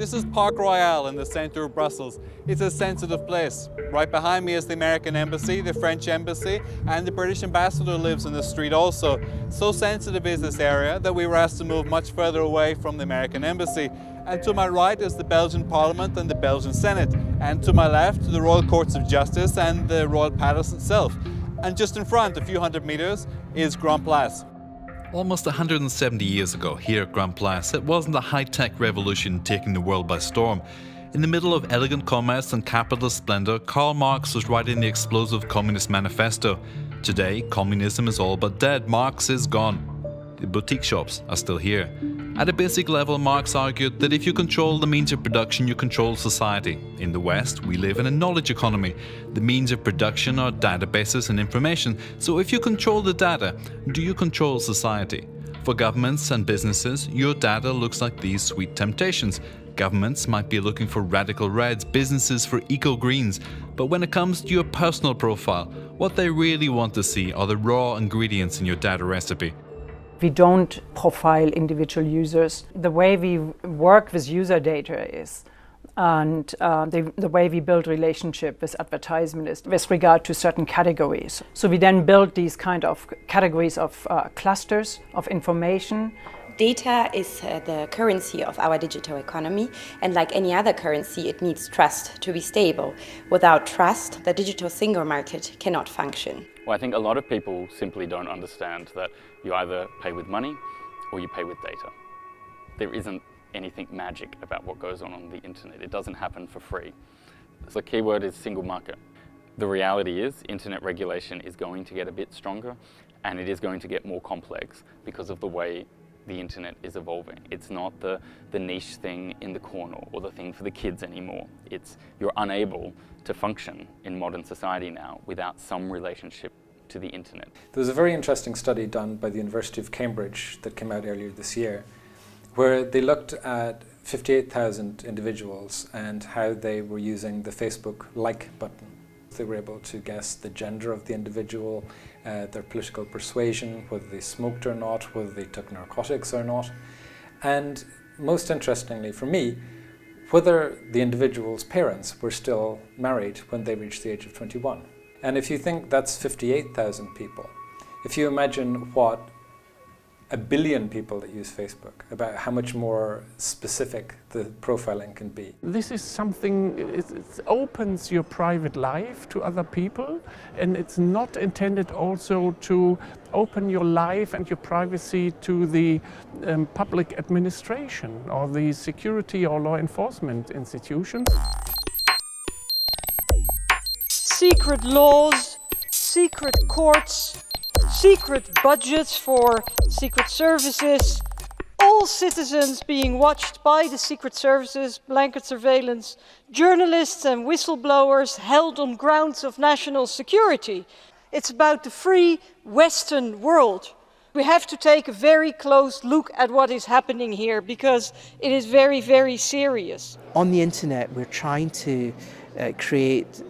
This is Park Royal in the centre of Brussels. It's a sensitive place. Right behind me is the American Embassy, the French Embassy, and the British Ambassador lives in the street also. So sensitive is this area that we were asked to move much further away from the American Embassy. And to my right is the Belgian Parliament and the Belgian Senate. And to my left, the Royal Courts of Justice and the Royal Palace itself. And just in front, a few hundred meters, is Grand Place. Almost 170 years ago, here at Grand Place, it wasn't a high-tech revolution taking the world by storm. In the middle of elegant commerce and capitalist splendor, Karl Marx was writing the explosive Communist Manifesto. Today, communism is all but dead. Marx is gone. The boutique shops are still here. At a basic level, Marx argued that if you control the means of production, you control society. In the West, we live in a knowledge economy. The means of production are databases and information. So if you control the data, do you control society? For governments and businesses, your data looks like these sweet temptations. Governments might be looking for radical reds, businesses for eco-greens. But when it comes to your personal profile, what they really want to see are the raw ingredients in your data recipe. We don't profile individual users. The way we work with user data is, and the way we build relationship with advertisement is with regard to certain categories. So we then build these kind of categories of clusters of information. Data is the currency of our digital economy, and like any other currency, it needs trust to be stable. Without trust, the digital single market cannot function. Well, I think a lot of people simply don't understand that you either pay with money or you pay with data. There isn't anything magic about what goes on the internet. It doesn't happen for free. So the key word is single market. The reality is internet regulation is going to get a bit stronger, and it is going to get more complex because of the way the internet is evolving. It's not the niche thing in the corner or the thing for the kids anymore. It's you're unable to function in modern society now without some relationship to the internet. There was a very interesting study done by the University of Cambridge that came out earlier this year, where they looked at 58,000 individuals and how they were using the Facebook like button. They were able to guess the gender of the individual, their political persuasion, whether they smoked or not, whether they took narcotics or not, and most interestingly for me, whether the individual's parents were still married when they reached the age of 21. And if you think that's 58,000 people, if you imagine what 1 billion people that use Facebook, about how much more specific the profiling can be. This is something, it opens your private life to other people, and it's not intended also to open your life and your privacy to the public administration or the security or law enforcement institutions. Secret laws, secret courts, secret budgets for secret services, all citizens being watched by the secret services, blanket surveillance, journalists and whistleblowers held on grounds of national security. It's about the free Western world. We have to take a very close look at what is happening here because it is very, very serious. On the internet, we're trying to create,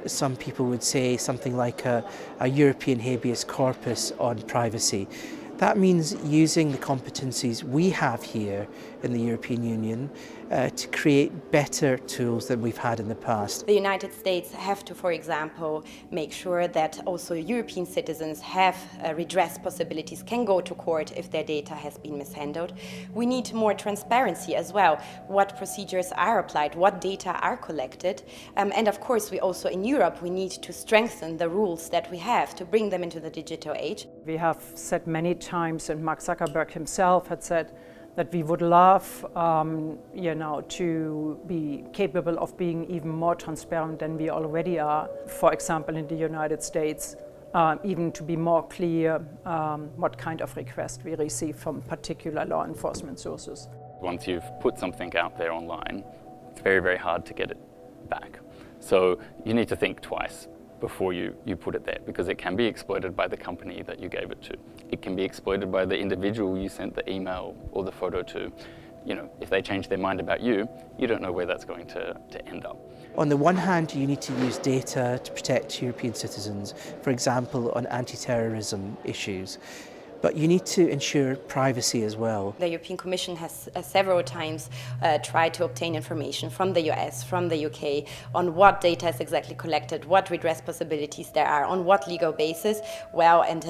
some people would say something like a European habeas corpus on privacy. That means using the competencies we have here in the European Union to create better tools than we've had in the past. The United States have to, for example, make sure that also European citizens have redress possibilities, can go to court if their data has been mishandled. We need more transparency as well. What procedures are applied, what data are collected. And of course, we also in Europe, we need to strengthen the rules that we have to bring them into the digital age. We have said many times, and Mark Zuckerberg himself had said, that we would love, to be capable of being even more transparent than we already are. For example, in the United States, even to be more clear what kind of request we receive from particular law enforcement sources. Once you've put something out there online, it's very, very hard to get it back. So you need to think twice before you put it there, because it can be exploited by the company that you gave it to. It can be exploited by the individual you sent the email or the photo to. If they change their mind about you, you don't know where that's going to end up. On the one hand, you need to use data to protect European citizens, for example, on anti-terrorism issues. but you need to ensure privacy as well. The European Commission has several times tried to obtain information from the US, from the UK, on what data is exactly collected, what redress possibilities there are, on what legal basis. Well, and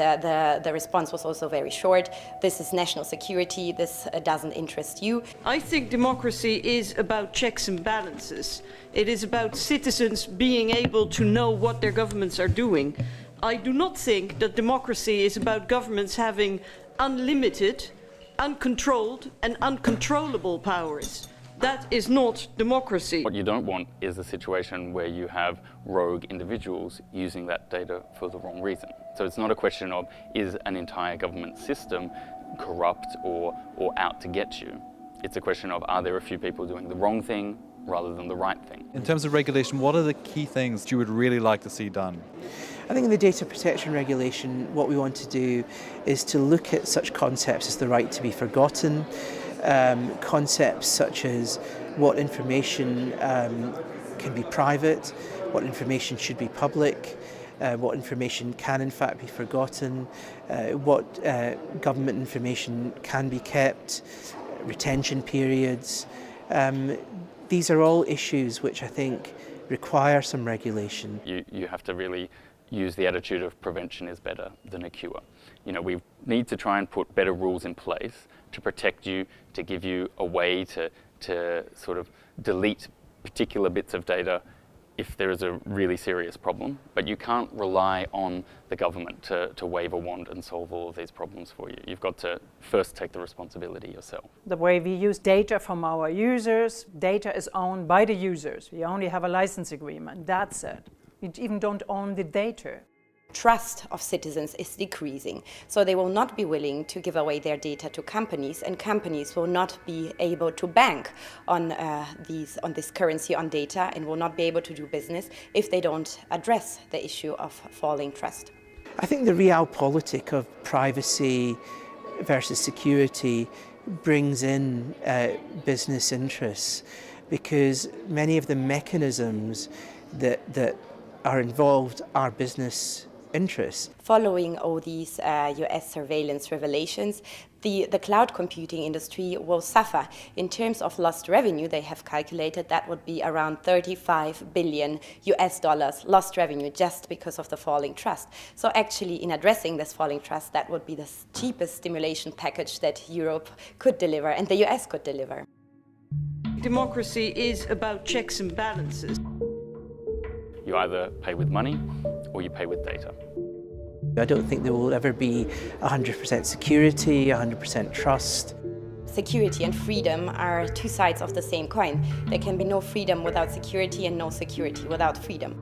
the response was also very short. This is national security, this doesn't interest you. I think democracy is about checks and balances. It is about citizens being able to know what their governments are doing. I do not think that democracy is about governments having unlimited, uncontrolled and uncontrollable powers. That is not democracy. What you don't want is a situation where you have rogue individuals using that data for the wrong reason. So it's not a question of, is an entire government system corrupt or out to get you? It's a question of, are there a few people doing the wrong thing rather than the right thing? In terms of regulation, what are the key things you would really like to see done? I think in the data protection regulation, what we want to do is to look at such concepts as the right to be forgotten, concepts such as what information can be private, what information should be public, what information can in fact be forgotten, what government information can be kept, retention periods. These are all issues which I think require some regulation. You have to really use the attitude of prevention is better than a cure. You know, we need to try and put better rules in place to protect you, to give you a way to sort of delete particular bits of data if there is a really serious problem. But you can't rely on the government to wave a wand and solve all of these problems for you. You've got to first take the responsibility yourself. The way we use data from our users, data is owned by the users. We only have a license agreement, that's it. We even don't own the data. Trust of citizens is decreasing, so they will not be willing to give away their data to companies, and companies will not be able to bank on this currency on data, and will not be able to do business if they don't address the issue of falling trust. I think the realpolitik of privacy versus security brings in business interests, because many of the mechanisms that are involved are business interests. Following all these US surveillance revelations, the cloud computing industry will suffer. In terms of lost revenue, they have calculated that would be around $35 billion lost revenue just because of the falling trust. So actually, in addressing this falling trust, that would be the cheapest stimulation package that Europe could deliver and the US could deliver. Democracy is about checks and balances. You either pay with money or you pay with data. I don't think there will ever be 100% security, 100% trust. Security and freedom are two sides of the same coin. There can be no freedom without security and no security without freedom.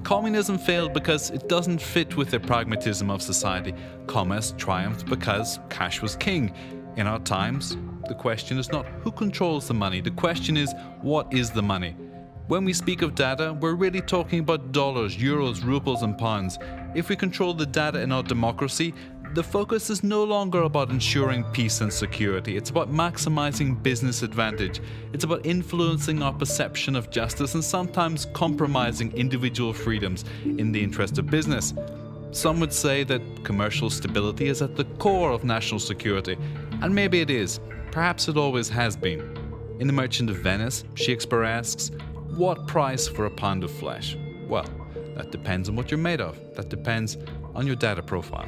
Communism failed because it doesn't fit with the pragmatism of society. Commerce triumphed because cash was king. In our times, the question is not who controls the money, the question is what is the money? When we speak of data, we're really talking about dollars, euros, rubles and pounds. If we control the data in our democracy, the focus is no longer about ensuring peace and security. It's about maximizing business advantage. It's about influencing our perception of justice and sometimes compromising individual freedoms in the interest of business. Some would say that commercial stability is at the core of national security, and maybe it is. Perhaps it always has been. In The Merchant of Venice, Shakespeare asks, what price for a pound of flesh? Well, that depends on what you're made of. That depends on your data profile.